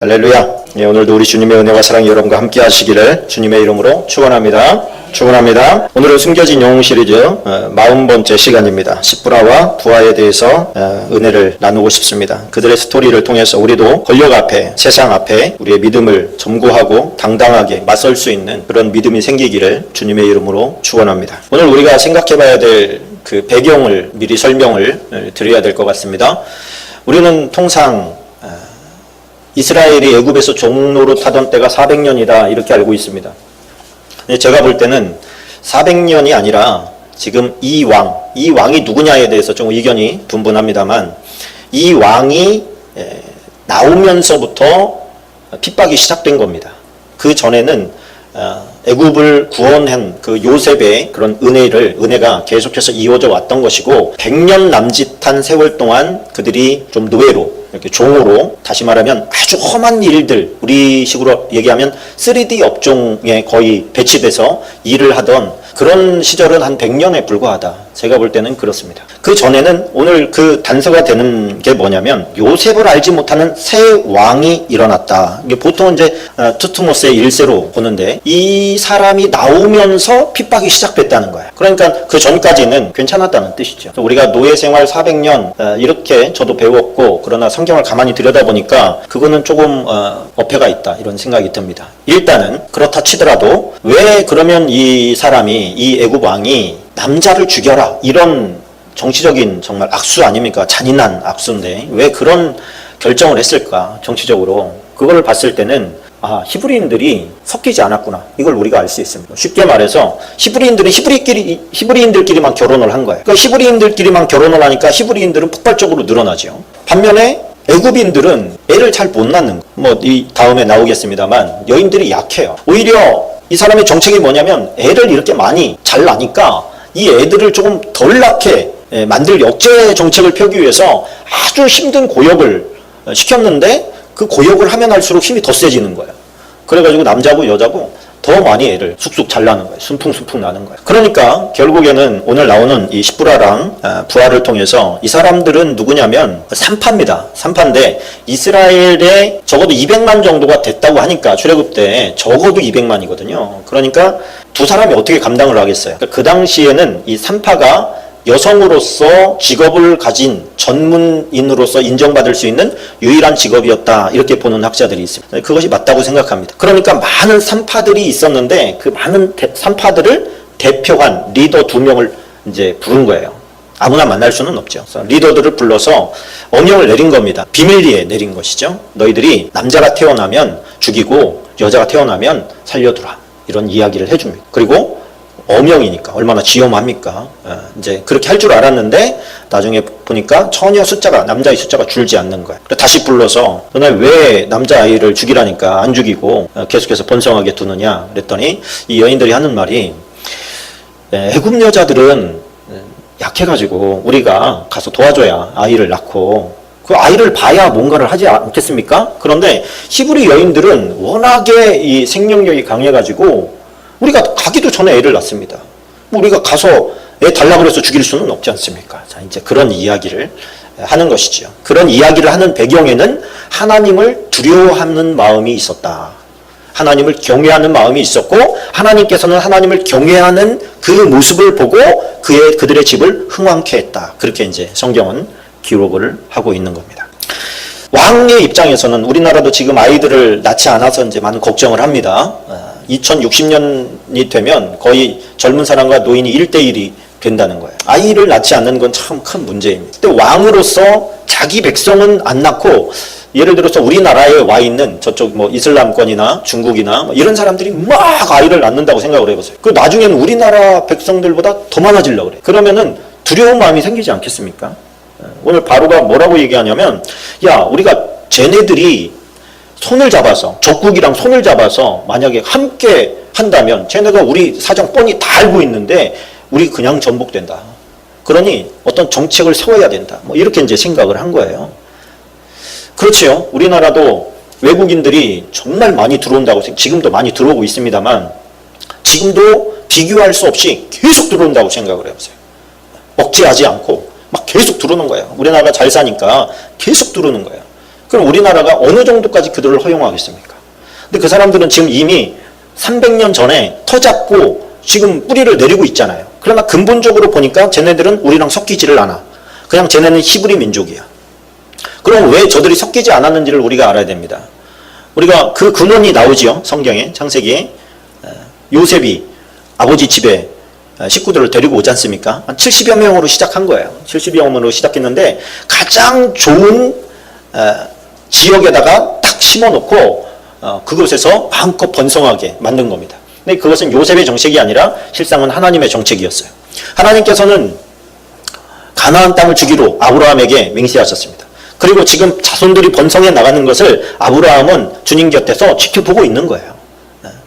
할렐루야. 예, 오늘도 우리 주님의 은혜와 사랑이 여러분과 함께 하시기를 주님의 이름으로 축원합니다. 축원합니다. 오늘은 숨겨진 영웅 시리즈 40번째 시간입니다. 십부라와 부하에 대해서 은혜를 나누고 싶습니다. 그들의 스토리를 통해서 우리도 권력 앞에, 세상 앞에 우리의 믿음을 점고하고 당당하게 맞설 수 있는 그런 믿음이 생기기를 주님의 이름으로 축원합니다. 오늘 우리가 생각해 봐야 될 그 배경을 미리 설명을 드려야 될 것 같습니다. 우리는 통상 이스라엘이 애굽에서 종노릇하던 때가 400년이다 이렇게 알고 있습니다. 제가 볼 때는 400년이 아니라 지금 이 왕이 누구냐에 대해서 좀 의견이 분분합니다만 이 왕이 나오면서부터 핍박이 시작된 겁니다. 그 전에는 애굽을 구원한 그 요셉의 그런 은혜가 계속해서 이어져 왔던 것이고 100년 남짓한 세월 동안 그들이 좀 노예로 이렇게 종으로 다시 말하면 아주 험한 일들 우리 식으로 얘기하면 3D 업종에 거의 배치돼서 일을 하던 그런 시절은 한 100년에 불과하다. 제가 볼 때는 그렇습니다. 그 전에는 오늘 그 단서가 되는 게 뭐냐면 요셉을 알지 못하는 새 왕이 일어났다. 이게 보통 이제 투트모스의 1세로 보는데 이 사람이 나오면서 핍박이 시작됐다는 거예요. 그러니까 그 전까지는 괜찮았다는 뜻이죠. 우리가 노예 생활 400년 이렇게 저도 배웠고 그러나 성경을 가만히 들여다보니까 그거는 조금 어폐가 있다 이런 생각이 듭니다. 일단은 그렇다 치더라도 왜 그러면 이 사람이 이 애굽 왕이 남자를 죽여라 이런 정치적인 정말 악수 아닙니까? 잔인한 악수인데 왜 그런 결정을 했을까? 정치적으로 그걸 봤을 때는 히브리인들이 섞이지 않았구나 이걸 우리가 알 수 있습니다. 쉽게 말해서 히브리인들은 히브리인들끼리만 결혼을 한 거예요. 그러니까 히브리인들끼리만 결혼을 하니까 히브리인들은 폭발적으로 늘어나죠. 반면에 애굽인들은 애를 잘 못 낳는 거. 이 다음에 나오겠습니다만 여인들이 약해요. 오히려 이 사람의 정책이 뭐냐면 애를 이렇게 많이 잘 낳으니까 이 애들을 조금 덜 낳게 만들 역제 정책을 펴기 위해서 아주 힘든 고역을 시켰는데 그 고역을 하면 할수록 힘이 더 세지는 거예요. 그래가지고 남자고 여자고 더 많이 애를 쑥쑥 잘 낳는 거예요. 순풍순풍 나는 거예요. 그러니까 결국에는 오늘 나오는 이 십부라랑 부하를 통해서 이 사람들은 누구냐면 산파입니다. 산파인데 이스라엘에 적어도 200만 정도가 됐다고 하니까 출애굽 때 적어도 200만이거든요. 그러니까 두 사람이 어떻게 감당을 하겠어요. 그러니까 그 당시에는 이 산파가 여성으로서 직업을 가진 전문인으로서 인정받을 수 있는 유일한 직업이었다 이렇게 보는 학자들이 있습니다. 그것이 맞다고 생각합니다. 그러니까 많은 산파들이 있었는데 그 많은 산파들을 대표한 리더 2명을 이제 부른 거예요. 아무나 만날 수는 없죠. 그래서 리더들을 불러서 어명을 내린 겁니다. 비밀리에 내린 것이죠. 너희들이 남자가 태어나면 죽이고 여자가 태어나면 살려두라 이런 이야기를 해줍니다. 그리고 어명이니까 얼마나 지엄합니까? 이제 그렇게 할 줄 알았는데 나중에 보니까 전혀 남자의 숫자가 줄지 않는 거예요. 다시 불러서 너네 왜 남자아이를 죽이라니까 안 죽이고 계속해서 번성하게 두느냐 그랬더니 이 여인들이 하는 말이 애굽 여자들은 약해가지고 우리가 가서 도와줘야 아이를 낳고 그 아이를 봐야 뭔가를 하지 않겠습니까? 그런데 히브리 여인들은 워낙에 이 생명력이 강해가지고 우리가 가기도 전에 애를 낳습니다. 우리가 가서 애 달라고 해서 죽일 수는 없지 않습니까? 자, 이제 그런 이야기를 하는 것이죠. 그런 이야기를 하는 배경에는 하나님을 두려워하는 마음이 있었다. 하나님을 경외하는 마음이 있었고 하나님께서는 하나님을 경외하는 그 모습을 보고 그들의 집을 흥왕케 했다. 그렇게 이제 성경은 기록을 하고 있는 겁니다. 왕의 입장에서는 우리나라도 지금 아이들을 낳지 않아서 이제 많은 걱정을 합니다. 2060년이 되면 거의 젊은 사람과 노인이 1대1이 된다는 거예요. 아이를 낳지 않는 건 참 큰 문제입니다. 근데 왕으로서 자기 백성은 안 낳고 예를 들어서 우리나라에 와 있는 저쪽 이슬람권이나 중국이나 이런 사람들이 막 아이를 낳는다고 생각을 해보세요. 그 나중에는 우리나라 백성들보다 더 많아지려고 그래요. 그러면은 두려운 마음이 생기지 않겠습니까? 오늘 바로가 뭐라고 얘기하냐면 우리가 쟤네들이 손을 잡아서 적국이랑 손을 잡아서 만약에 함께 한다면 쟤네가 우리 사정 뻔히 다 알고 있는데 우리 그냥 전복된다. 그러니 어떤 정책을 세워야 된다. 이렇게 이제 생각을 한 거예요. 그렇지요. 우리나라도 외국인들이 정말 많이 들어온다고 지금도 많이 들어오고 있습니다만 지금도 비교할 수 없이 계속 들어온다고 생각을 해보세요. 억제하지 않고 막 계속 들어오는 거예요. 우리나라가 잘 사니까 계속 들어오는 거예요. 그럼 우리나라가 어느 정도까지 그들을 허용하겠습니까? 근데 그 사람들은 지금 이미 300년 전에 터 잡고 지금 뿌리를 내리고 있잖아요. 그러나 근본적으로 보니까 쟤네들은 우리랑 섞이지를 않아. 그냥 쟤네는 히브리 민족이야. 그럼 왜 저들이 섞이지 않았는지를 우리가 알아야 됩니다. 우리가 그 근원이 나오지요. 성경에, 창세기에. 요셉이 아버지 집에 식구들을 데리고 오지 않습니까? 한 70여 명으로 시작한 거예요. 70여 명으로 시작했는데 가장 좋은 지역에다가 딱 심어놓고 그곳에서 마음껏 번성하게 만든 겁니다. 근데 그것은 요셉의 정책이 아니라 실상은 하나님의 정책이었어요. 하나님께서는 가나안 땅을 주기로 아브라함에게 맹세하셨습니다. 그리고 지금 자손들이 번성해 나가는 것을 아브라함은 주님 곁에서 지켜보고 있는 거예요.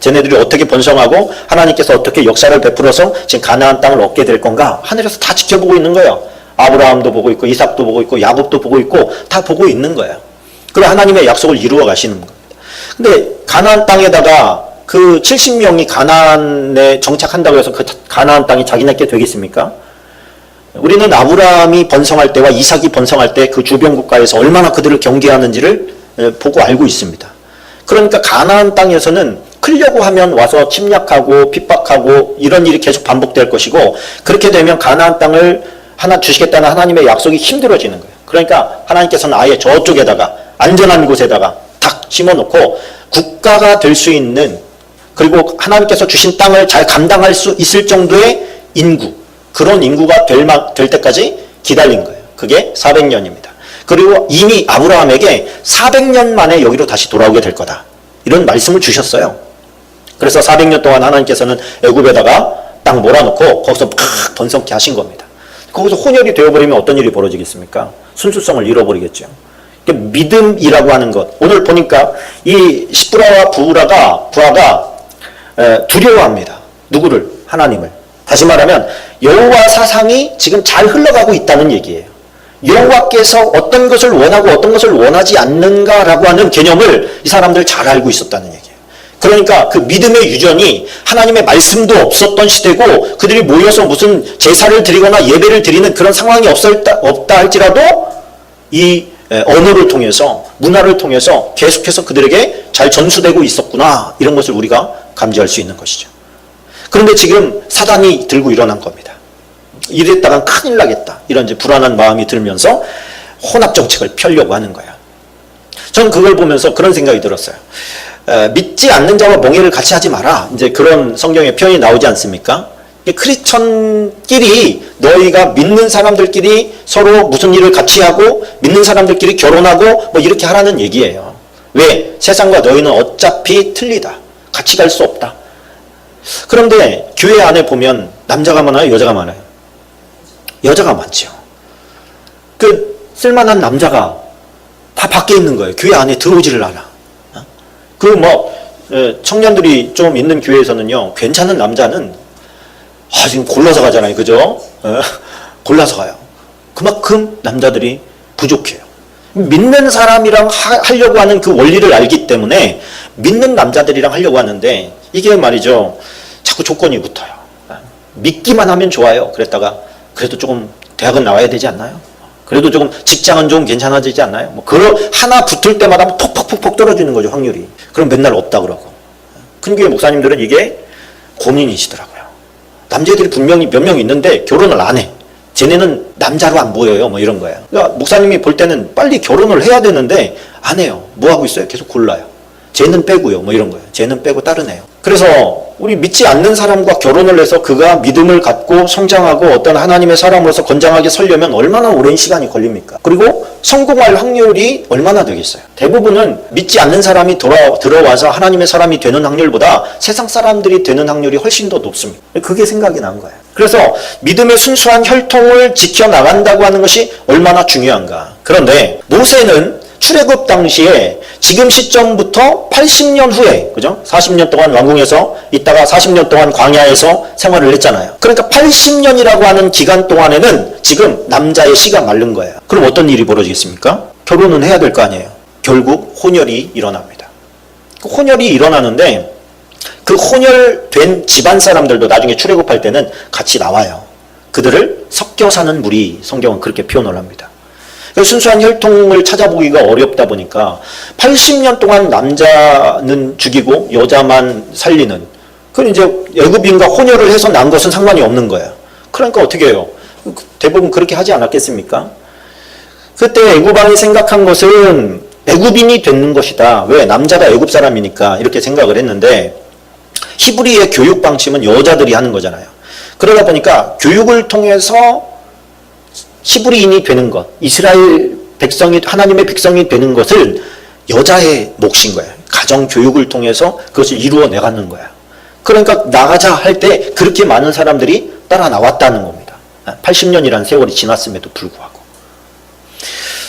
쟤네들이 어떻게 번성하고 하나님께서 어떻게 역사를 베풀어서 지금 가나안 땅을 얻게 될 건가 하늘에서 다 지켜보고 있는 거예요. 아브라함도 보고 있고 이삭도 보고 있고 야곱도 보고 있고 다 보고 있는 거예요. 그리고 하나님의 약속을 이루어 가시는 겁니다. 근데 가나안 땅에다가 그 70명이 가나안에 정착한다고 해서 그 가나안 땅이 자기네께 되겠습니까? 우리는 아브라함이 번성할 때와 이삭이 번성할 때 그 주변 국가에서 얼마나 그들을 경계하는지를 보고 알고 있습니다. 그러니까 가나안 땅에서는 크려고 하면 와서 침략하고 핍박하고 이런 일이 계속 반복될 것이고, 그렇게 되면 가나안 땅을 하나 주시겠다는 하나님의 약속이 힘들어지는 거예요. 그러니까 하나님께서는 아예 저쪽에다가 안전한 곳에다가 탁 심어놓고 국가가 될 수 있는, 그리고 하나님께서 주신 땅을 잘 감당할 수 있을 정도의 인구, 그런 인구가 될 때까지 기다린 거예요. 그게 400년입니다. 그리고 이미 아브라함에게 400년 만에 여기로 다시 돌아오게 될 거다, 이런 말씀을 주셨어요. 그래서 400년 동안 하나님께서는 애굽에다가 땅 몰아놓고 거기서 막 번성케 하신 겁니다. 거기서 혼혈이 되어버리면 어떤 일이 벌어지겠습니까? 순수성을 잃어버리겠죠. 믿음이라고 하는 것, 오늘 보니까 이 시브라와 부하가 두려워합니다. 누구를? 하나님을. 다시 말하면 여호와 사상이 지금 잘 흘러가고 있다는 얘기예요. 여호와께서 어떤 것을 원하고 어떤 것을 원하지 않는가라고 하는 개념을 이 사람들 잘 알고 있었다는 얘기예요. 그러니까 그 믿음의 유전이, 하나님의 말씀도 없었던 시대고 그들이 모여서 무슨 제사를 드리거나 예배를 드리는 그런 상황이 없다 할지라도 이 언어를 통해서, 문화를 통해서 계속해서 그들에게 잘 전수되고 있었구나, 이런 것을 우리가 감지할 수 있는 것이죠. 그런데 지금 사단이 들고 일어난 겁니다. 이랬다간 큰일 나겠다, 이런 이제 불안한 마음이 들면서 혼합 정책을 펴려고 하는 거예요. 저는 그걸 보면서 그런 생각이 들었어요. 믿지 않는 자와 멍해를 같이 하지 마라, 이제 그런 성경의 표현이 나오지 않습니까? 크리스천끼리, 너희가 믿는 사람들끼리 서로 무슨 일을 같이 하고 믿는 사람들끼리 결혼하고 뭐 이렇게 하라는 얘기예요. 왜? 세상과 너희는 어차피 틀리다, 같이 갈 수 없다. 그런데 교회 안에 보면 남자가 많아요, 여자가 많아요? 여자가 많죠. 그 쓸만한 남자가 다 밖에 있는 거예요. 교회 안에 들어오지를 않아. 청년들이 좀 있는 교회에서는요, 괜찮은 남자는 지금 골라서 가잖아요, 그죠? 골라서 가요. 그만큼 남자들이 부족해요. 믿는 사람이랑 하려고 하는 그 원리를 알기 때문에 믿는 남자들이랑 하려고 하는데, 이게 말이죠, 자꾸 조건이 붙어요. 믿기만 하면 좋아요. 그랬다가 그래도 조금 대학은 나와야 되지 않나요? 그래도 조금 직장은 좀 괜찮아지지 않나요? 뭐 하나 붙을 때마다 톡톡톡톡 떨어지는 거죠, 확률이. 그럼 맨날 없다 그러고. 큰교회 목사님들은 이게 고민이시더라고요. 남자들이 분명히 몇 명 있는데 결혼을 안 해. 쟤네는 남자로 안 보여요, 뭐 이런 거예요. 그러니까 목사님이 볼 때는 빨리 결혼을 해야 되는데 안 해요. 뭐 하고 있어요? 계속 골라요. 쟤는 빼고요, 뭐 이런 거예요. 쟤는 빼고 다른 애요. 그래서 우리 믿지 않는 사람과 결혼을 해서 그가 믿음을 갖고 성장하고 어떤 하나님의 사람으로서 건장하게 서려면 얼마나 오랜 시간이 걸립니까? 그리고 성공할 확률이 얼마나 되겠어요? 대부분은 믿지 않는 사람이 들어와서 하나님의 사람이 되는 확률보다 세상 사람들이 되는 확률이 훨씬 더 높습니다. 그게 생각이 난 거예요. 그래서 믿음의 순수한 혈통을 지켜나간다고 하는 것이 얼마나 중요한가. 그런데 모세는 출애굽 당시에 지금 시점부터 80년 후에, 그죠? 40년 동안 왕궁에서 있다가 40년 동안 광야에서 생활을 했잖아요. 그러니까 80년이라고 하는 기간 동안에는 지금 남자의 씨가 마른 거예요. 그럼 어떤 일이 벌어지겠습니까? 결혼은 해야 될 거 아니에요. 결국 혼혈이 일어납니다. 혼혈이 일어나는데 그 혼혈된 집안 사람들도 나중에 출애굽할 때는 같이 나와요. 그들을 섞여 사는 무리, 성경은 그렇게 표현을 합니다. 순수한 혈통을 찾아보기가 어렵다 보니까 80년 동안 남자는 죽이고 여자만 살리는, 그럼 이제 애굽인과 혼혈을 해서 난 것은 상관이 없는 거예요. 그러니까 어떻게 해요? 대부분 그렇게 하지 않았겠습니까? 그때 애굽 왕이 생각한 것은 애굽인이 되는 것이다. 왜? 남자가 애굽 사람이니까 이렇게 생각을 했는데, 히브리의 교육 방침은 여자들이 하는 거잖아요. 그러다 보니까 교육을 통해서 히브리인이 되는 것, 이스라엘 백성이, 하나님의 백성이 되는 것을 여자의 몫인 거예요. 가정 교육을 통해서 그것을 이루어 내가는 거야. 그러니까 나가자 할 때 그렇게 많은 사람들이 따라 나왔다는 겁니다. 80년이라는 세월이 지났음에도 불구하고.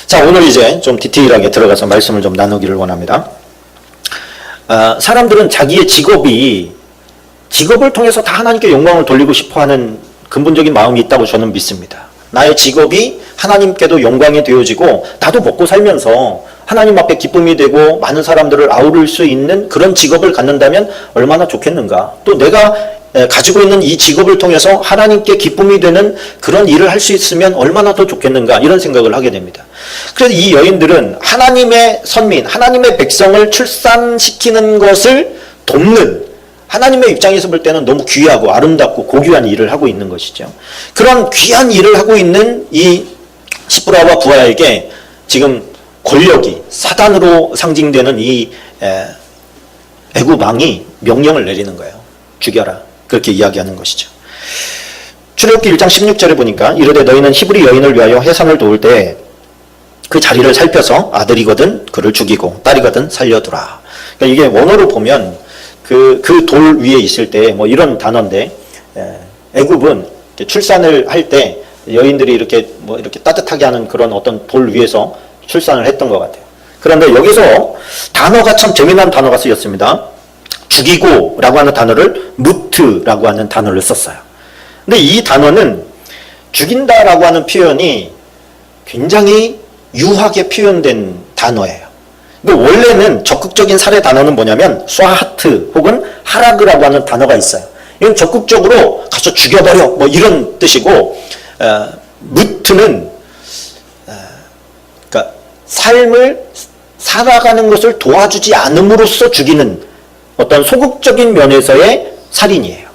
자, 오늘 이제 좀 디테일하게 들어가서 말씀을 좀 나누기를 원합니다. 사람들은 자기의 직업을 통해서 다 하나님께 영광을 돌리고 싶어하는 근본적인 마음이 있다고 저는 믿습니다. 나의 직업이 하나님께도 영광이 되어지고 나도 먹고 살면서 하나님 앞에 기쁨이 되고 많은 사람들을 아우를 수 있는 그런 직업을 갖는다면 얼마나 좋겠는가. 또 내가 가지고 있는 이 직업을 통해서 하나님께 기쁨이 되는 그런 일을 할 수 있으면 얼마나 더 좋겠는가, 이런 생각을 하게 됩니다. 그래서 이 여인들은 하나님의 선민, 하나님의 백성을 출산시키는 것을 돕는, 하나님의 입장에서 볼 때는 너무 귀하고 아름답고 고귀한 일을 하고 있는 것이죠. 그런 귀한 일을 하고 있는 이 시프라와 부하에게 지금 권력이 사단으로 상징되는 이 애굽 왕이 명령을 내리는 거예요. 죽여라. 그렇게 이야기하는 것이죠. 출애굽기 1장 16절에 보니까 이르되 너희는 히브리 여인을 위하여 해산을 도울 때 그 자리를 살펴서 아들이거든 그를 죽이고 딸이거든 살려두라. 그러니까 이게 원어로 보면 그 돌 위에 있을 때 뭐 이런 단어인데, 애굽은 출산을 할 때 여인들이 이렇게 뭐 이렇게 따뜻하게 하는 그런 어떤 돌 위에서 출산을 했던 것 같아요. 그런데 여기서 단어가 참 재미난 단어가 쓰였습니다. 죽이고라고 하는 단어를 무트라고 하는 단어를 썼어요. 근데 이 단어는 죽인다라고 하는 표현이 굉장히 유하게 표현된 단어예요. 원래는 적극적인 살해 단어는 뭐냐면 스와하트 혹은 하라그라고 하는 단어가 있어요. 이건 적극적으로 가서 죽여버려 뭐 이런 뜻이고, 무트는 그러니까 삶을 살아가는 것을 도와주지 않음으로써 죽이는 어떤 소극적인 면에서의 살인이에요.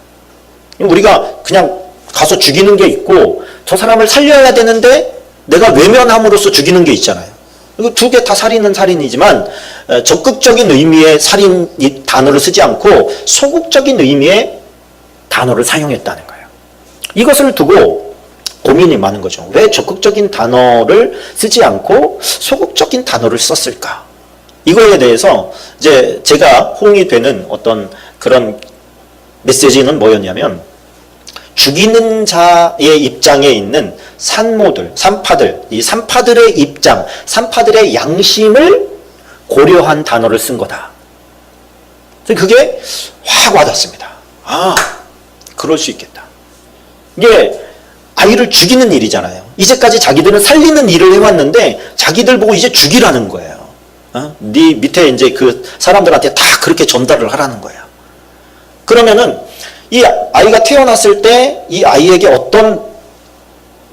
우리가 그냥 가서 죽이는 게 있고 저 사람을 살려야 되는데 내가 외면함으로써 죽이는 게 있잖아요. 이거 두 개 다 살인은 살인이지만 적극적인 의미의 살인 이 단어를 쓰지 않고 소극적인 의미의 단어를 사용했다는 거예요. 이것을 두고 고민이 많은 거죠. 왜 적극적인 단어를 쓰지 않고 소극적인 단어를 썼을까? 이거에 대해서 이제 제가 호응이 되는 어떤 그런 메시지는 뭐였냐면, 죽이는 자의 입장에 있는 산모들, 산파들, 이 산파들의 입장, 산파들의 양심을 고려한 단어를 쓴 거다. 그게 확 와닿습니다. 아, 그럴 수 있겠다. 이게 아이를 죽이는 일이잖아요. 이제까지 자기들은 살리는 일을 해왔는데 자기들 보고 이제 죽이라는 거예요. 네 밑에 이제 그 사람들한테 다 그렇게 전달을 하라는 거예요. 그러면은 이 아이가 태어났을 때 이 아이에게 어떤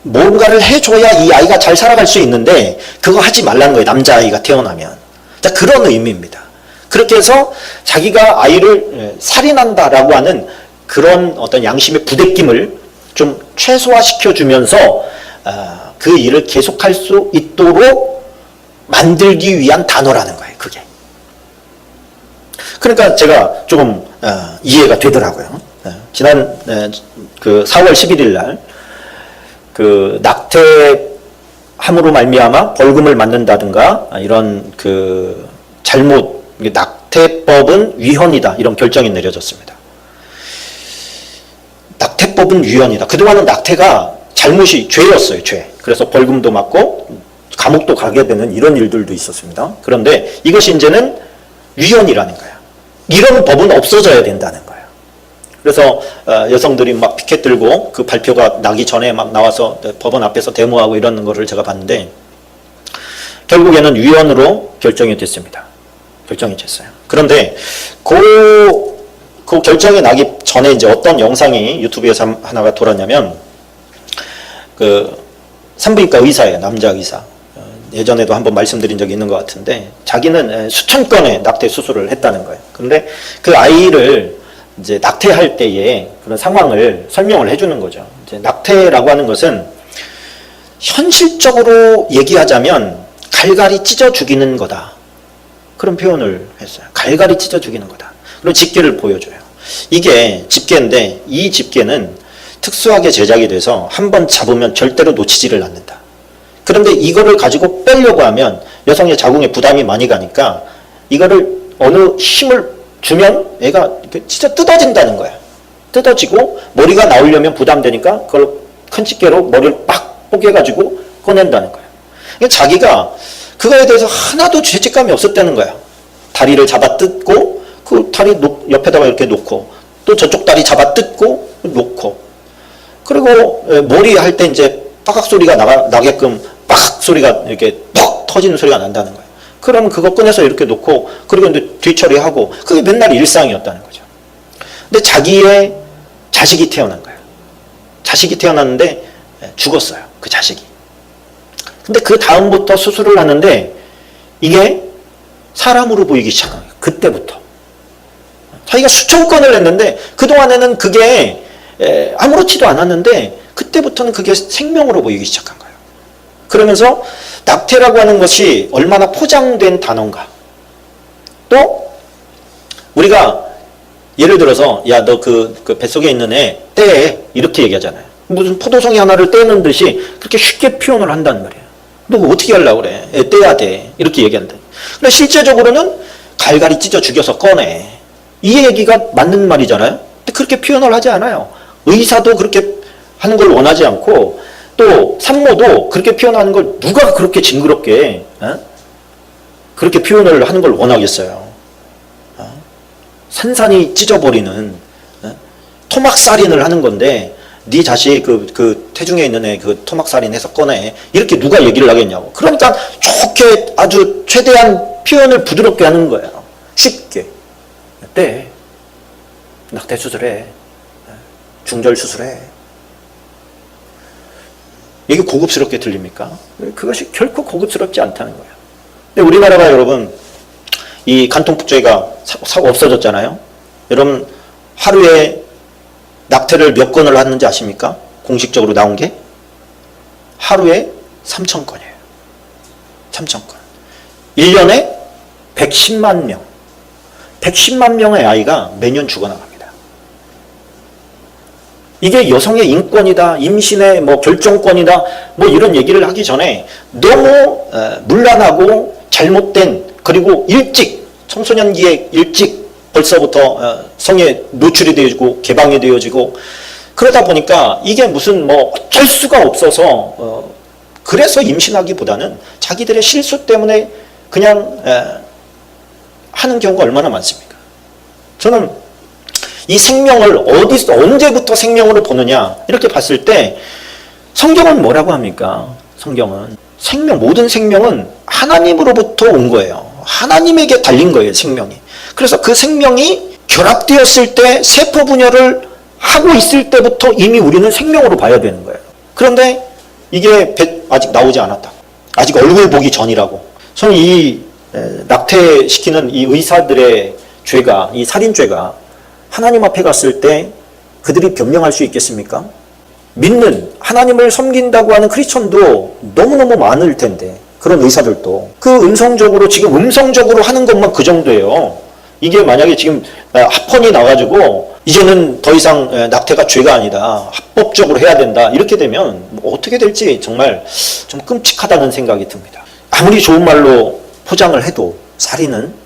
뭔가를 해줘야 이 아이가 잘 살아갈 수 있는데 그거 하지 말라는 거예요. 남자아이가 태어나면. 자, 그런 의미입니다. 그렇게 해서 자기가 아이를 살인한다라고 하는 그런 어떤 양심의 부대낌을 좀 최소화시켜주면서 그 일을 계속할 수 있도록 만들기 위한 단어라는 거예요. 그게. 그러니까 제가 조금 이해가 되더라고요. 지난 그 4월 11일 날 그 낙태함으로 말미암아 벌금을 맞는다든가 이런 그 잘못, 낙태법은 위헌이다 이런 결정이 내려졌습니다. 낙태법은 위헌이다. 그동안은 낙태가 잘못이 죄였어요. 죄. 그래서 벌금도 맞고 감옥도 가게 되는 이런 일들도 있었습니다. 그런데 이것이 이제는 위헌이라는 거예요. 이런 법은 없어져야 된다는 거예요. 그래서 여성들이 막 피켓 들고 그 발표가 나기 전에 막 나와서 법원 앞에서 데모하고 이러는 거를 제가 봤는데, 결국에는 위헌으로 결정이 됐습니다. 결정이 됐어요. 그런데 그 결정이 나기 전에 이제 어떤 영상이 유튜브에서 하나가 돌았냐면, 그 산부인과 의사예요. 남자 의사. 예전에도 한번 말씀드린 적이 있는 것 같은데 자기는 수천 건의 낙태 수술을 했다는 거예요. 그런데 그 아이를 이제 낙태할 때의 그런 상황을 설명을 해주는 거죠. 이제 낙태라고 하는 것은 현실적으로 얘기하자면 갈갈이 찢어 죽이는 거다. 그런 표현을 했어요. 갈갈이 찢어 죽이는 거다. 그리고 집게를 보여줘요. 이게 집게인데 이 집게는 특수하게 제작이 돼서 한번 잡으면 절대로 놓치지를 않는다. 그런데 이거를 가지고 빼려고 하면 여성의 자궁에 부담이 많이 가니까 이거를 어느 힘을 주면 애가 진짜 뜯어진다는 거야. 뜯어지고 머리가 나오려면 부담되니까 그걸 큰 집게로 머리를 빡 뽀개가지고 꺼낸다는 거야. 그러니까 자기가 그거에 대해서 하나도 죄책감이 없었다는 거야. 다리를 잡아 뜯고 그 다리 옆에다가 이렇게 놓고 또 저쪽 다리 잡아 뜯고 놓고 그리고 머리 할 때 이제 빠각 소리가 나게끔 빡 소리가 이렇게 퍽 터지는 소리가 난다는 거예요. 그러면 그거 꺼내서 이렇게 놓고 그리고 이제 뒤처리하고 그게 맨날 일상이었다는 거죠. 근데 자기의 자식이 태어난 거예요. 자식이 태어났는데 죽었어요. 그 자식이. 근데 그 다음부터 수술을 하는데 이게 사람으로 보이기 시작한 거예요. 그때부터. 자기가 수천 건을 했는데 그동안에는 그게 아무렇지도 않았는데 그때부터는 그게 생명으로 보이기 시작한 거예요. 그러면서 낙태라고 하는 것이 얼마나 포장된 단어인가. 또 우리가 예를 들어서 야 너 그 뱃속에 있는 애 떼 이렇게 얘기하잖아요. 무슨 포도송이 하나를 떼는 듯이 그렇게 쉽게 표현을 한단 말이에요. 너 어떻게 하려고 그래? 애 떼야 돼. 이렇게 얘기한다. 근데 실제적으로는 갈갈이 찢어 죽여서 꺼내. 이 얘기가 맞는 말이잖아요. 근데 그렇게 표현을 하지 않아요. 의사도 그렇게 하는 걸 원하지 않고 또 산모도 그렇게 표현하는 걸 누가 그렇게 징그럽게 그렇게 표현을 하는 걸 원하겠어요. 산산이 찢어버리는 토막살인을 하는 건데 네 자식 그 태중에 있는 애 그 토막살인해서 꺼내 이렇게 누가 얘기를 하겠냐고. 그러니까 좋게 아주 최대한 표현을 부드럽게 하는 거예요. 쉽게. 네. 낙태 수술해. 중절 수술해. 이게 고급스럽게 들립니까? 그것이 결코 고급스럽지 않다는 거예요. 근데 우리나라가 여러분 이 간통죄가 없어졌잖아요. 여러분 하루에 낙태를 몇 건을 하는지 아십니까? 공식적으로 나온 게 하루에 3,000건이에요. 3,000건. 1년에 110만 명. 110만 명의 아이가 매년 죽어나갑니다. 이게 여성의 인권이다, 임신의 뭐 결정권이다, 뭐 이런 얘기를 하기 전에 너무 문란하고 잘못된 그리고 일찍 청소년기에 일찍 벌써부터 성에 노출이 되어지고 개방이 되어지고 그러다 보니까 이게 무슨 뭐 어쩔 수가 없어서 그래서 임신하기보다는 자기들의 실수 때문에 그냥 하는 경우가 얼마나 많습니까? 저는 이 생명을 어디서 언제부터 생명으로 보느냐 이렇게 봤을 때 성경은 뭐라고 합니까? 성경은 모든 생명은 하나님으로부터 온 거예요. 하나님에게 달린 거예요, 생명이. 그래서 그 생명이 결합되었을 때 세포 분열을 하고 있을 때부터 이미 우리는 생명으로 봐야 되는 거예요. 그런데 이게 아직 나오지 않았다. 아직 얼굴 보기 전이라고. 저는 이 낙태시키는 이 의사들의 죄가, 이 살인죄가 하나님 앞에 갔을 때 그들이 변명할 수 있겠습니까? 믿는 하나님을 섬긴다고 하는 크리스천도 너무너무 많을 텐데 그런 의사들도 그 지금 음성적으로 하는 것만 그 정도예요. 이게 만약에 지금 합헌이 나가지고 이제는 더 이상 낙태가 죄가 아니다. 합법적으로 해야 된다. 이렇게 되면 뭐 어떻게 될지 정말 좀 끔찍하다는 생각이 듭니다. 아무리 좋은 말로 포장을 해도 살인은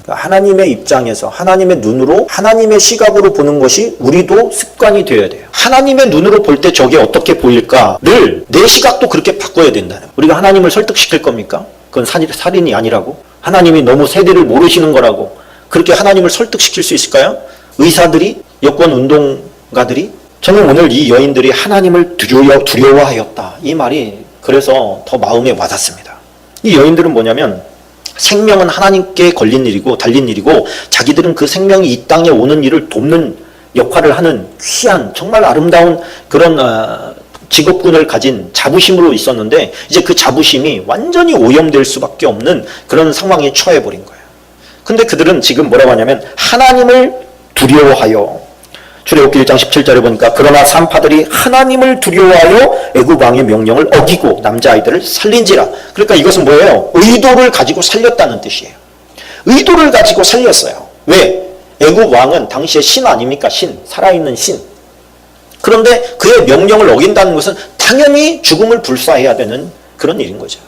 하나님의 입장에서 하나님의 눈으로 하나님의 시각으로 보는 것이 우리도 습관이 되어야 돼요. 하나님의 눈으로 볼 때 저게 어떻게 보일까를 내 시각도 그렇게 바꿔야 된다는 거예요. 우리가 하나님을 설득시킬 겁니까? 그건 살인이 아니라고? 하나님이 너무 세대를 모르시는 거라고 그렇게 하나님을 설득시킬 수 있을까요? 의사들이? 여권운동가들이? 저는 오늘 이 여인들이 하나님을 두려워하였다. 이 말이 그래서 더 마음에 와닿습니다. 이 여인들은 뭐냐면 생명은 하나님께 걸린 일이고 달린 일이고 자기들은 그 생명이 이 땅에 오는 일을 돕는 역할을 하는 귀한 정말 아름다운 그런 직업군을 가진 자부심으로 있었는데 이제 그 자부심이 완전히 오염될 수밖에 없는 그런 상황에 처해버린 거예요. 근데 그들은 지금 뭐라고 하냐면 하나님을 두려워하여, 출애굽기 1장 17절에 보니까 그러나 산파들이 하나님을 두려워하여 애굽 왕의 명령을 어기고 남자아이들을 살린지라. 그러니까 이것은 뭐예요? 의도를 가지고 살렸다는 뜻이에요. 의도를 가지고 살렸어요. 왜? 애굽 왕은 당시에 신 아닙니까? 신, 살아있는 신. 그런데 그의 명령을 어긴다는 것은 당연히 죽음을 불사해야 되는 그런 일인 거죠.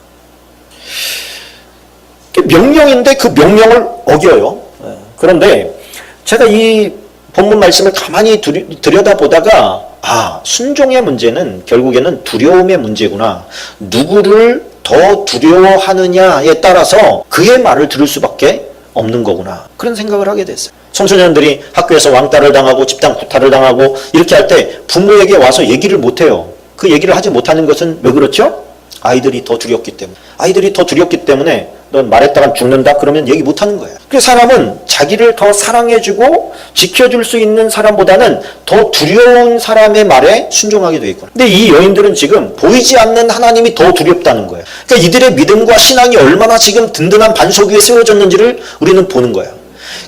명령인데 그 명령을 어겨요. 그런데 제가 이 본문 말씀을 가만히 들여다보다가 순종의 문제는 결국에는 두려움의 문제구나. 누구를 더 두려워하느냐에 따라서 그의 말을 들을 수밖에 없는 거구나. 그런 생각을 하게 됐어요. 청소년들이 학교에서 왕따를 당하고 집단 구타를 당하고 이렇게 할 때 부모에게 와서 얘기를 못해요. 그 얘기를 하지 못하는 것은 왜 그렇죠? 아이들이 더 두렵기 때문에. 아이들이 더 두렵기 때문에 넌 말했다가 죽는다? 그러면 얘기 못하는 거예요. 그래서 사람은 자기를 더 사랑해주고 지켜줄 수 있는 사람보다는 더 두려운 사람의 말에 순종하게 돼 있구나. 근데 이 여인들은 지금 보이지 않는 하나님이 더 두렵다는 거예요. 그러니까 이들의 믿음과 신앙이 얼마나 지금 든든한 반석 위에 세워졌는지를 우리는 보는 거예요.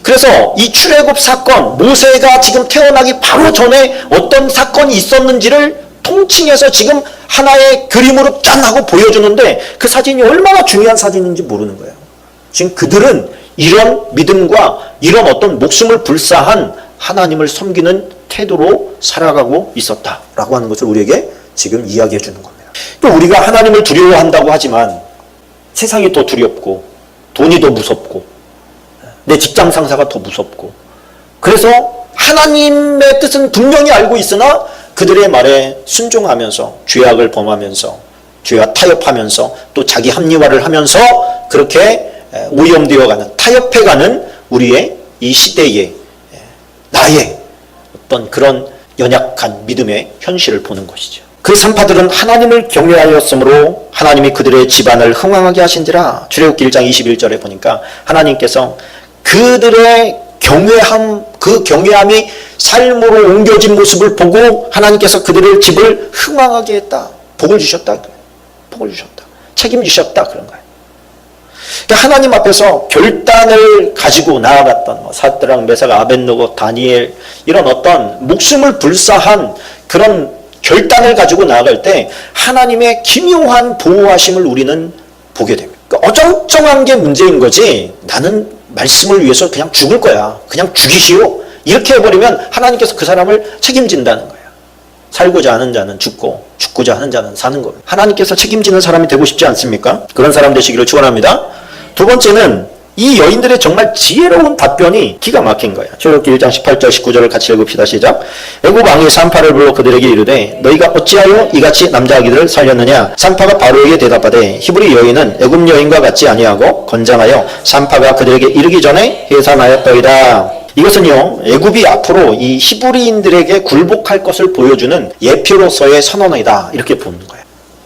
그래서 이 출애굽 사건, 모세가 지금 태어나기 바로 전에 어떤 사건이 있었는지를 통칭해서 지금 하나의 그림으로 짠 하고 보여주는데 그 사진이 얼마나 중요한 사진인지 모르는 거예요. 지금 그들은 이런 믿음과 이런 어떤 목숨을 불사한 하나님을 섬기는 태도로 살아가고 있었다라고 하는 것을 우리에게 지금 이야기해 주는 겁니다. 또 우리가 하나님을 두려워한다고 하지만 세상이 더 두렵고 돈이 더 무섭고 내 직장 상사가 더 무섭고 그래서 하나님의 뜻은 분명히 알고 있으나 그들의 말에 순종하면서 죄악을 범하면서 죄와 타협하면서 또 자기 합리화를 하면서 그렇게 오염되어가는 타협해가는 우리의 이 시대의 나의 어떤 그런 연약한 믿음의 현실을 보는 것이죠. 그 산파들은 하나님을 경외하였으므로 하나님이 그들의 집안을 흥왕하게 하신지라. 출애굽기 1장 21절에 보니까 하나님께서 그들의 경외함, 그 경외함이 삶으로 옮겨진 모습을 보고 하나님께서 그들의 집을 흥왕하게 했다. 복을 주셨다. 복을 주셨다. 책임지셨다. 그런 거예요. 그러니까 하나님 앞에서 결단을 가지고 나아갔던 사드락, 메삭, 아벳느고, 다니엘 이런 어떤 목숨을 불사한 그런 결단을 가지고 나아갈 때 하나님의 기묘한 보호하심을 우리는 보게 됩니다. 그러니까 어정쩡한 게 문제인 거지 나는 말씀을 위해서 그냥 죽을 거야. 그냥 죽이시오. 이렇게 해버리면 하나님께서 그 사람을 책임진다는 거예요. 살고자 하는 자는 죽고 죽고자 하는 자는 사는 겁니다. 하나님께서 책임지는 사람이 되고 싶지 않습니까? 그런 사람 되시기를 축원합니다. 두 번째는 이 여인들의 정말 지혜로운 답변이 기가 막힌 거예요. 출애굽기 1장 18절 19절을 같이 읽읍시다. 시작. 애굽 왕이 산파를 불러 그들에게 이르되 너희가 어찌하여 이같이 남자 아기들을 살렸느냐. 산파가 바로에게 대답하되 히브리 여인은 애굽 여인과 같지 아니하고 건장하여 산파가 그들에게 이르기 전에 해산하였더이다. 이것은요, 애굽이 앞으로 이 히브리인들에게 굴복할 것을 보여주는 예표로서의 선언이다. 이렇게 보는 거예요.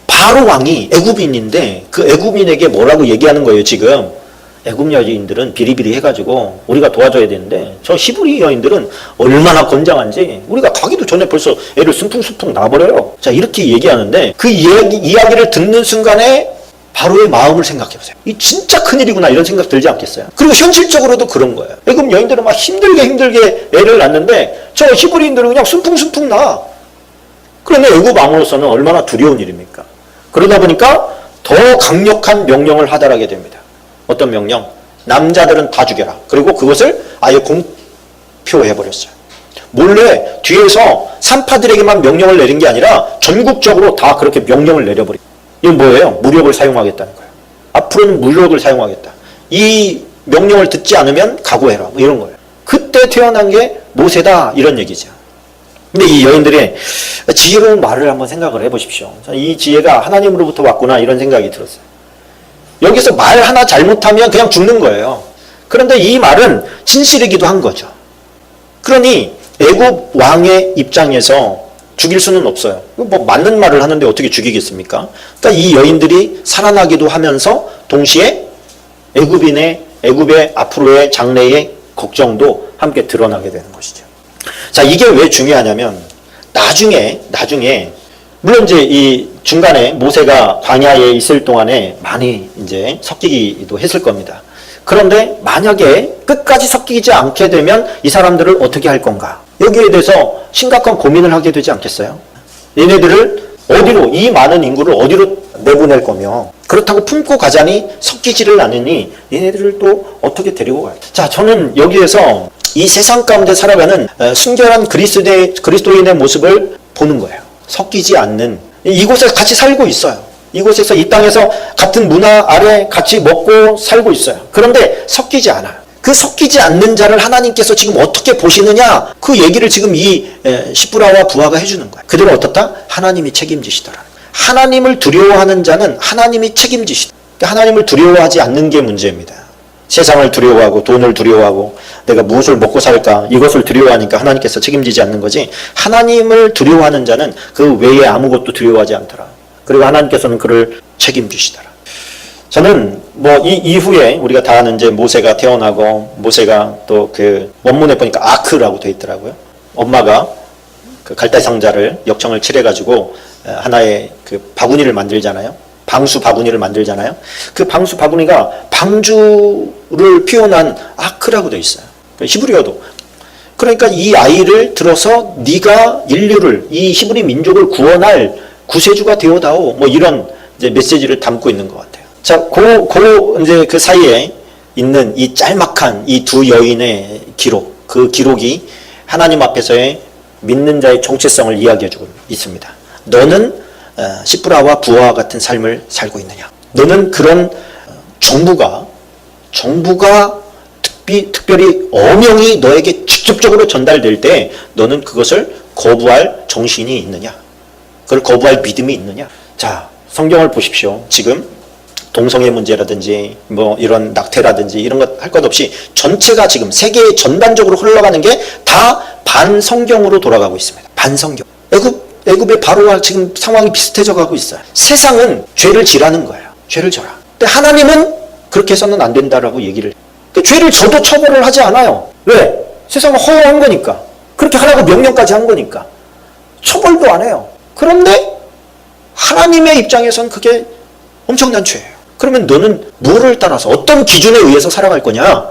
바로 왕이 애굽인인데 그 애굽인에게 뭐라고 얘기하는 거예요, 지금? 애굽 여인들은 비리비리 해가지고 우리가 도와줘야 되는데 저 히브리 여인들은 얼마나 건장한지 우리가 가기도 전에 벌써 애를 숨풍숨풍 놔버려요. 자, 이렇게 얘기하는데 그 이야기를 듣는 순간에 바로의 마음을 생각해보세요. 이 진짜 큰일이구나 이런 생각 들지 않겠어요? 그리고 현실적으로도 그런 거예요. 애굽 여인들은 막 힘들게 애를 낳는데 저 히브리인들은 그냥 숨풍숨풍 나. 그런데 애굽 왕으로서는 얼마나 두려운 일입니까? 그러다 보니까 더 강력한 명령을 하달하게 됩니다. 어떤 명령? 남자들은 다 죽여라. 그리고 그것을 아예 공표해버렸어요. 몰래 뒤에서 산파들에게만 명령을 내린 게 아니라 전국적으로 다 그렇게 명령을 내려버린. 이건 뭐예요? 무력을 사용하겠다는 거예요. 앞으로는 무력을 사용하겠다. 이 명령을 듣지 않으면 각오해라. 뭐 이런 거예요. 그때 태어난 게 모세다. 이런 얘기죠. 근데 이 여인들의 지혜로운 말을 한번 생각을 해보십시오. 이 지혜가 하나님으로부터 왔구나 이런 생각이 들었어요. 여기서 말 하나 잘못하면 그냥 죽는 거예요. 그런데 이 말은 진실이기도 한 거죠. 그러니 애굽 왕의 입장에서 죽일 수는 없어요. 뭐 맞는 말을 하는데 어떻게 죽이겠습니까? 그러니까 이 여인들이 살아나기도 하면서 동시에 애굽의 앞으로의 장래의 걱정도 함께 드러나게 되는 것이죠. 자, 이게 왜 중요하냐면 나중에 물론 이제 이 중간에 모세가 광야에 있을 동안에 많이 이제 섞이기도 했을 겁니다. 그런데 만약에 끝까지 섞이지 않게 되면 이 사람들을 어떻게 할 건가? 여기에 대해서 심각한 고민을 하게 되지 않겠어요? 얘네들을 어디로, 이 많은 인구를 어디로 내보낼 거며, 그렇다고 품고 가자니 섞이지를 않으니 얘네들을 또 어떻게 데리고 가요? 자, 저는 여기에서 이 세상 가운데 살아가는 순결한 그리스도인의 모습을 보는 거예요. 섞이지 않는, 이곳에 같이 살고 있어요. 이곳에서, 이 땅에서 같은 문화 아래 같이 먹고 살고 있어요. 그런데 섞이지 않아요. 그 섞이지 않는 자를 하나님께서 지금 어떻게 보시느냐, 그 얘기를 지금 이 시브라와 부하가 해주는 거예요. 그들은 어떻다? 하나님이 책임지시더라. 하나님을 두려워하는 자는 하나님이 책임지시다. 하나님을 두려워하지 않는 게 문제입니다. 세상을 두려워하고 돈을 두려워하고 내가 무엇을 먹고 살까, 이것을 두려워하니까 하나님께서 책임지지 않는 거지, 하나님을 두려워하는 자는 그 외에 아무것도 두려워하지 않더라. 그리고 하나님께서는 그를 책임지시더라. 저는 뭐 이 이후에 우리가 다 아는 이제 모세가 태어나고, 모세가 또 그 원문에 보니까 아크라고 돼 있더라고요. 엄마가 그 갈대 상자를 역청을 칠해가지고 하나의 그 바구니를 만들잖아요. 방수 바구니를 만들잖아요. 그 방수 바구니가 방주를 표현한 아크라고 돼 있어요. 히브리어도. 그러니까 이 아이를 들어서 네가 인류를, 이 히브리 민족을 구원할 구세주가 되어다오, 뭐 이런 이제 메시지를 담고 있는 것 같아요. 자, 이제 그 사이에 있는 이 짤막한 이 두 여인의 기록, 그 기록이 하나님 앞에서의 믿는 자의 정체성을 이야기해주고 있습니다. 너는 시프라와 부하와 같은 삶을 살고 있느냐? 너는 그런 정부가 특별히 어명이 너에게 직접적으로 전달될 때 너는 그것을 거부할 정신이 있느냐? 그걸 거부할 믿음이 있느냐? 자, 성경을 보십시오. 지금 동성애 문제라든지 뭐 이런 낙태라든지 이런 것 할 것 없이 전체가 지금 세계 전반적으로 흘러가는 게 다 반성경으로 돌아가고 있습니다. 반성경. 애굽의 바로와 지금 상황이 비슷해져 가고 있어요. 세상은 죄를 지라는 거예요. 죄를 져라. 근데 하나님은 그렇게 해서는 안 된다라고 얘기를 해요. 죄를 져도 처벌을 하지 않아요. 왜? 세상은 허용한 거니까. 그렇게 하라고 명령까지 한 거니까. 처벌도 안 해요. 그런데 하나님의 입장에선 그게 엄청난 죄예요. 그러면 너는 뭐를 따라서 어떤 기준에 의해서 살아갈 거냐?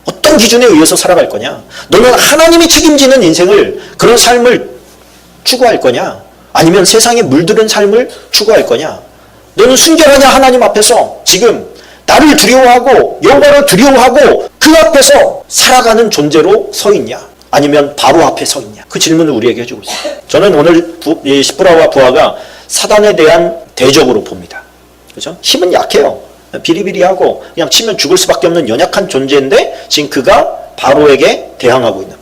어떤 기준에 의해서 살아갈 거냐? 너는 하나님이 책임지는 인생을, 그런 삶을 추구할 거냐? 아니면 세상에 물들은 삶을 추구할 거냐? 너는 순결하냐? 하나님 앞에서 지금 나를 두려워하고 여호와를 두려워하고 그 앞에서 살아가는 존재로 서 있냐? 아니면 바로 앞에 서 있냐? 그 질문을 우리에게 해주고 있어요. 저는 오늘 이 시프라와 부하가 사단에 대한 대적으로 봅니다. 그렇죠? 힘은 약해요. 비리비리하고 그냥 치면 죽을 수밖에 없는 연약한 존재인데 지금 그가 바로에게 대항하고 있는.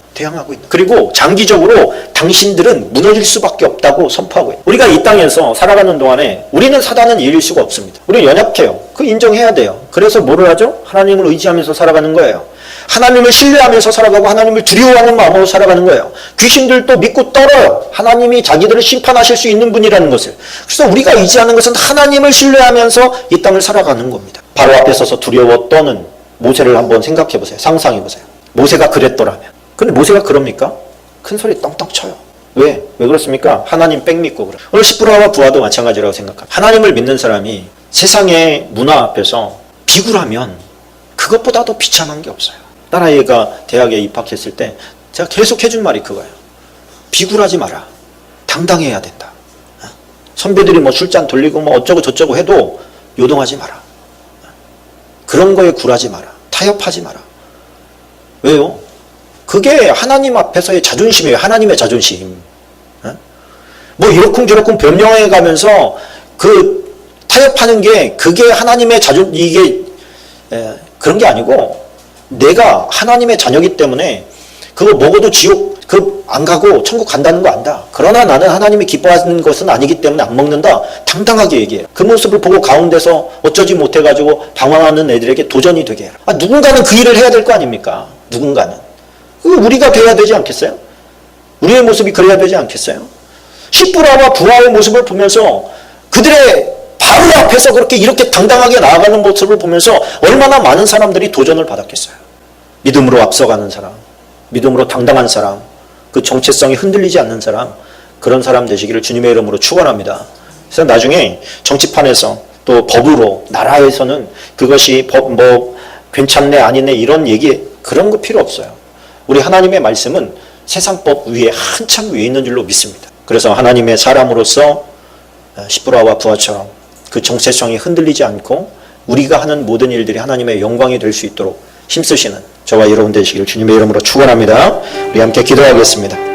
그리고 장기적으로 당신들은 무너질 수밖에 없다고 선포하고 있는. 우리가 이 땅에서 살아가는 동안에 우리는 사단은 이길 수가 없습니다. 우리는 연약해요. 그 인정해야 돼요. 그래서 뭐를 하죠? 하나님을 의지하면서 살아가는 거예요. 하나님을 신뢰하면서 살아가고 하나님을 두려워하는 마음으로 살아가는 거예요. 귀신들도 믿고 떨어요. 하나님이 자기들을 심판하실 수 있는 분이라는 것을. 그래서 우리가 의지하는 것은 하나님을 신뢰하면서 이 땅을 살아가는 겁니다. 바로 앞에 서서 두려워 떠는 모세를 한번 생각해 보세요. 상상해 보세요. 모세가 그랬더라면. 근데 모세가 그럽니까? 큰 소리 떵떵 쳐요. 왜 그렇습니까? 하나님 빽 믿고 그래. 오늘 시프라와 부하도 마찬가지라고 생각합니다. 하나님을 믿는 사람이 세상의 문화 앞에서 비굴하면 그것보다 더 비참한 게 없어요. 딸아이가 대학에 입학했을 때 제가 계속 해준 말이 그거예요. 비굴하지 마라. 당당해야 된다. 선배들이 뭐 술잔 돌리고 뭐 어쩌고 저쩌고 해도 요동하지 마라. 그런 거에 굴하지 마라. 타협하지 마라. 왜요? 그게 하나님 앞에서의 자존심이에요. 하나님의 자존심. 뭐 이러쿵저러쿵 변명해 가면서 그 타협하는 게 그게 하나님의 이게 그런 게 아니고 내가 하나님의 자녀이기 때문에 그거 먹어도 지옥 안 가고 천국 간다는 거 안다. 그러나 나는 하나님이 기뻐하는 것은 아니기 때문에 안 먹는다. 당당하게 얘기해요. 그 모습을 보고 가운데서 어쩌지 못해가지고 방황하는 애들에게 도전이 되게 해요. 누군가는 그 일을 해야 될 거 아닙니까? 누군가는. 우리가 돼야 되지 않겠어요? 우리의 모습이 그래야 되지 않겠어요? 시프라와 부하의 모습을 보면서 그들의 바로 앞에서 이렇게 당당하게 나아가는 모습을 보면서 얼마나 많은 사람들이 도전을 받았겠어요. 믿음으로 앞서가는 사람, 믿음으로 당당한 사람, 그 정체성이 흔들리지 않는 사람, 그런 사람 되시기를 주님의 이름으로 축원합니다. 그래서 나중에 정치판에서 또 법으로 나라에서는 그것이 뭐 괜찮네 아니네 이런 얘기 그런 거 필요 없어요. 우리 하나님의 말씀은 세상법 위에 한참 위에 있는 줄로 믿습니다. 그래서 하나님의 사람으로서 시브라와 부하처럼 그 정체성이 흔들리지 않고 우리가 하는 모든 일들이 하나님의 영광이 될 수 있도록 힘쓰시는 저와 여러분 되시기를 주님의 이름으로 축원합니다. 우리 함께 기도하겠습니다.